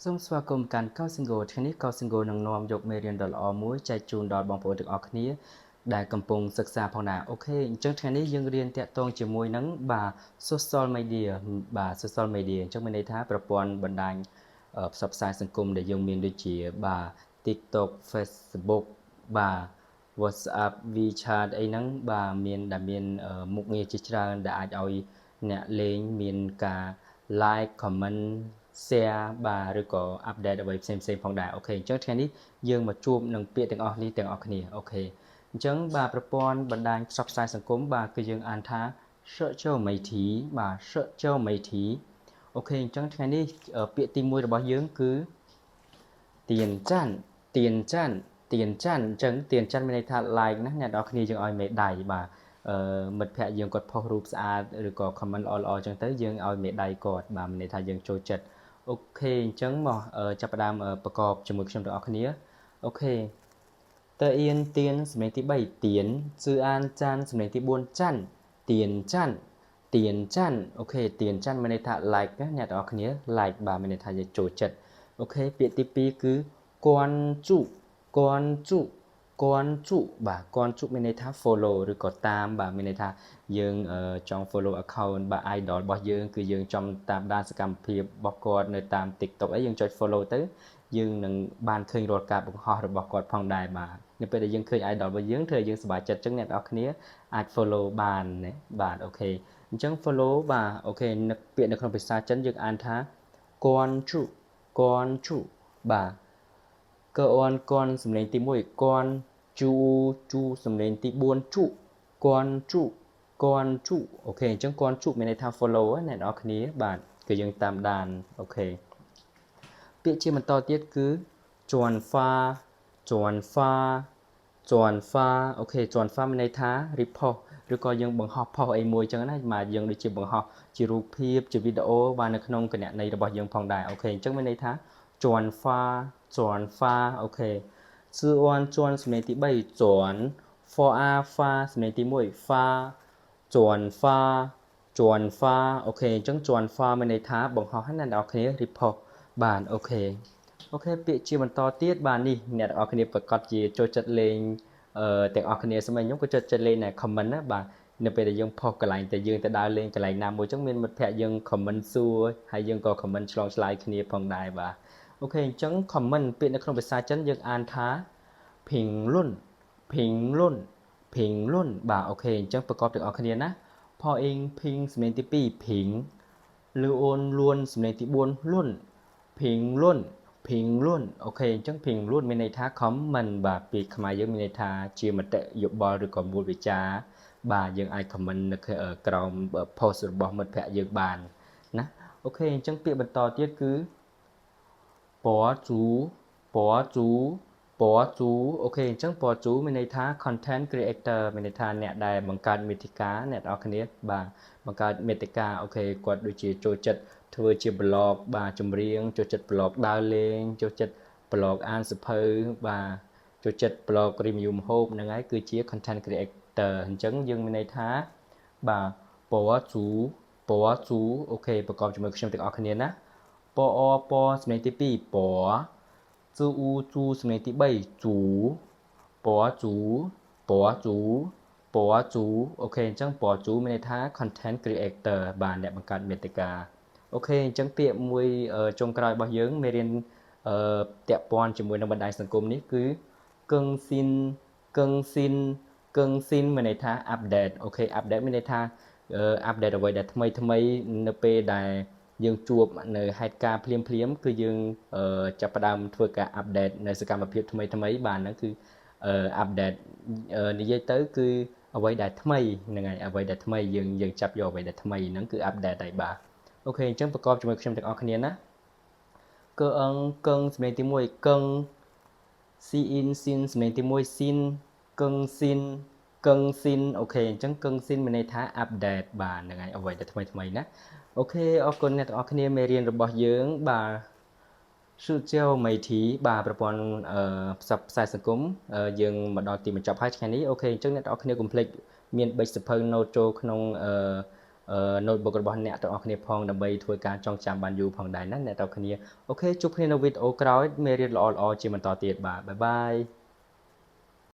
សូមស្វាគមន៍កាន់កោសិង្ហថ្ងៃនេះកោសិង្ហនឹងនាំយកមេរៀនដ៏ល្អមួយចែកជូនដល់បងប្អូនទាំងអស់គ្នាដែលកំពុងសិក្សាផងដែរអូខេអញ្ចឹងថ្ងៃនេះយើងរៀនតាក់ទងជាមួយនឹងបាទ social media បាទ social media អញ្ចឹងមានន័យថាប្រព័ន្ធបណ្ដាញផ្សព្វផ្សាយសង្គមដែលយើងមានដូចជាបាទ TikTok Facebook បាទ WhatsApp WeChat អីហ្នឹងបាទមានមុខងារជាច្រើនដែលអាចឲ្យអ្នកលេងមានការ like comment share បាទឬក៏ update អ្វីផ្សេងៗផងដែរអូខេអញ្ចឹងថ្ងៃនេះយើងមកជួបនឹងពាក្យទាំងអស់នេះទាំងអស់គ្នាអូខេអញ្ចឹងបាទប្រព័ន្ធបណ្ដាញផ្សព្វផ្សាយសង្គមបាទគឺយើងអានថា social media បាទ social media អូខេអញ្ចឹងថ្ងៃនេះពាក្យទី1របស់យើងគឺទៀនច័ន្ទទៀនច័ន្ទទៀនច័ន្ទអញ្ចឹងទៀនច័ន្ទមានន័យថា like ណាអ្នកនរគ្នាយើងឲ្យមេដៃបាទមិត្តភ័ក្តិយើងគាត់ផុសរូបស្អាតឬក៏ comment ល្អៗអញ្ចឹងទៅយើងឲ្យមេដៃគាត់បាទមានន័យថាយើងចូលចិត្តអូខេអញ្ចឹងមកចាប់ផ្ដើមប្រកបជាមួយខ្ញុំទាំងអស់គ្នាអូខេតើអៀនទៀនសំឡេងទី3ទៀនជឿអានចាន់សំឡេងទី4ច័ន្ទទៀនច័ន្ទទៀនច័ន្ទអូខេទៀនច័ន្ទមានន័យថា like ណាអ្នកទាំងអស់គ្នា like បាទមានន័យថាយើងចូលចិត្តអូខេពាក្យទី2គឺគាន់ជុគាន់ជុគាន់ជុបាទគាន់ជុមានន័យថា follow ឬក៏តាមបាទមានន័យថាយើងចង់ follow account បាទ idol របស់យើងគឺយើងចង់តាមដានសកម្មភាពរបស់គាត់នៅតាម TikTok អីយើងចុច follow ទៅយើងនឹងបានឃើញរាល់ការបង្ហោះរបស់គាត់ផងដែរបាទនៅពេលដែលយើងឃើញ idol របស់យើងធ្វើឲ្យយើងសប្បាយចិត្តអញ្ចឹងអ្នកនរគ្នាអាច follow បានណាបាទអូខេអញ្ចឹង follow បាទអូខេពាក្យនៅក្នុងភាសាចិនយើងអានថាគាន់ជុគាន់ជុបាទគាន់សំឡេងទី1គាន់ជូជូសំឡេងទី4ជុគាន់ជុគាន់ជុអូខេអញ្ចឹងគាន់ជុមានន័យថា follow ណាអ្នកនរគ្នាបាទគឺយើងតាមដានអូខេពាក្យជាបន្តទៀតគឺជាន់ហ្វាជាន់ហ្វាជាន់ហ្វាអូខេជាន់ហ្វាមានន័យថា repost ឬក៏យើងបង្ហោះ post អីមួយអញ្ចឹងណាបាទយើងដូចជាបង្ហោះជារូបភាពជាវីដេអូបាទនៅក្នុងគណនីរបស់យើងផងដែរអូខេអញ្ចឹងមានន័យថាជាន់ហ្វាជាន់ហ្វាអូខេជឿអន់ជាន់សំឡេងទី3ជាន់ for a ហ្វាសំឡេងទី1ហ្វាជាន់ហ្វាជាន់ហ្វាអូខេអញ្ចឹងជាន់ហ្វាមានន័យថាបង្ហោះណាអ្នកនរគ្នា repost បាទអូខេពាក្យជាបន្តទៀតបាទនេះអ្នកនរគ្នាប្រកាសជាចូលចិត្តលេងទាំងអស់គ្នាសម្រាប់ខ្ញុំក៏ចូលចិត្តលេងតែ comment ណាបាទនៅពេលដែលយើងផុសកន្លែងតែយើងទៅដើរលេងកន្លែងណាមួយអញ្ចឹងមានមិត្តភ័ក្តិយើង comment សួរហើយយើងក៏ comment ឆ្លងឆ្លើយគ្នាផងដែរបាទអូខេអញ្ចឹង comment ពាក្យនៅក្នុងភាសាចិនយើងអានថា评论评论评论បាទអូខេអញ្ចឹងប្រកបទាំងអស់គ្នាណាផអ៊ីងភីងសំឡេងទី2ភីងលឺអូនលួនសំឡេងទី4លួនភីងលួនភីងលួនអូខេអញ្ចឹងភីងលួនមានន័យថា comment បាទពាក្យខ្មែរយើងមានន័យថាជាមតិយោបល់ឬក៏មូលវិជ្ជាបាទយើងអាច comment នៅក្រោម post របស់មិត្តភ័ក្តិយើងបានណាអូខេអញ្ចឹងពាក្យបន្តទៀតគឺពណ៌ជូពណ៌ជូពណ៌ជូអូខេអញ្ចឹងពណ៌ជូមានន័យថា content creator មានន័យថាអ្នកដែលបង្កើតមាតិកាអ្នកនរគ្នាបាទបង្កើតមាតិកាអូខេគាត់ដូចជាចូលចិត្តធ្វើជា blog បាទចម្រៀងចូលចិត្ត blog ដើរលេងចូលចិត្ត blog អានសៀវភៅបាទចូលចិត្ត blog review ម្ហូបហ្នឹងហើយគឺជា content creator អញ្ចឹងយើងមានន័យថាបាទពណ៌ជូពណ៌ជូអូខេប្រកបជាមួយខ្ញុំទាំងអស់គ្នាណាពអពសំឡេងទី2ពជូអ៊ូជូសំឡេងទី3ជូពជូពជូពជូអូខេអញ្ចឹងពជូមានន័យថា content creator បាទអ្នកបង្កើតមាតិកាអូខេអញ្ចឹងពាក្យមួយចុងក្រោយរបស់យើងមេរៀនពាក់ព័ន្ធជាមួយនឹងបណ្ដាញសង្គមនេះគឺកឹងស៊ីនកឹងស៊ីនកឹងស៊ីនមានន័យថា update អូខេ update មានន័យថាupdate អ្វីដែលថ្មីនៅពេលដែលយើងជួបនៅហេតុការណ៍ភ្លាមគឺយើងចាប់ផ្ដើមធ្វើការ update នៅសកម្មភាពថ្មីបាទហ្នឹងគឺupdate និយាយទៅគឺអ្វីដែលថ្មីហ្នឹងហើយអ្វីដែលថ្មីយើងចាប់យកអ្វីដែលថ្មីហ្នឹងគឺ update ហើយបាទអូខេអញ្ចឹងប្រកបជាមួយខ្ញុំទាំងអស់គ្នាណាកើអឹងកឹងសំឡេងទី1កឹងស៊ីអ៊ីនស៊ីនសំឡេងទី1ស៊ីនកឹងស៊ីនកឹងស៊ីនអូខេអញ្ចឹងកឹងស៊ីនមានន័យថា update បាទហ្នឹងហើយអ្វីដែលថ្មីណាអូខេអរគុណអ្នកទាំងអស់គ្នាមេរៀនរបស់យើងបាទsocial media បាទប្រព័ន្ធផ្សព្វផ្សាយសង្គមយើងមកដល់ទីបញ្ចប់ហើយថ្ងៃនេះអូខេអញ្ចឹងអ្នកទាំងអស់គ្នាកុំភ្លេចមានប៊ិចសភៅ note ចូលក្នុង notebook របស់អ្នកទាំងអស់គ្នាផងដើម្បីធ្វើការចងចាំបានយូរផងដែរណាអ្នកទាំងអស់គ្នាអូខេជួបគ្នានៅវីដេអូក្រោយមេរៀនល្អៗជាបន្តទៀតបាទបាយបាយ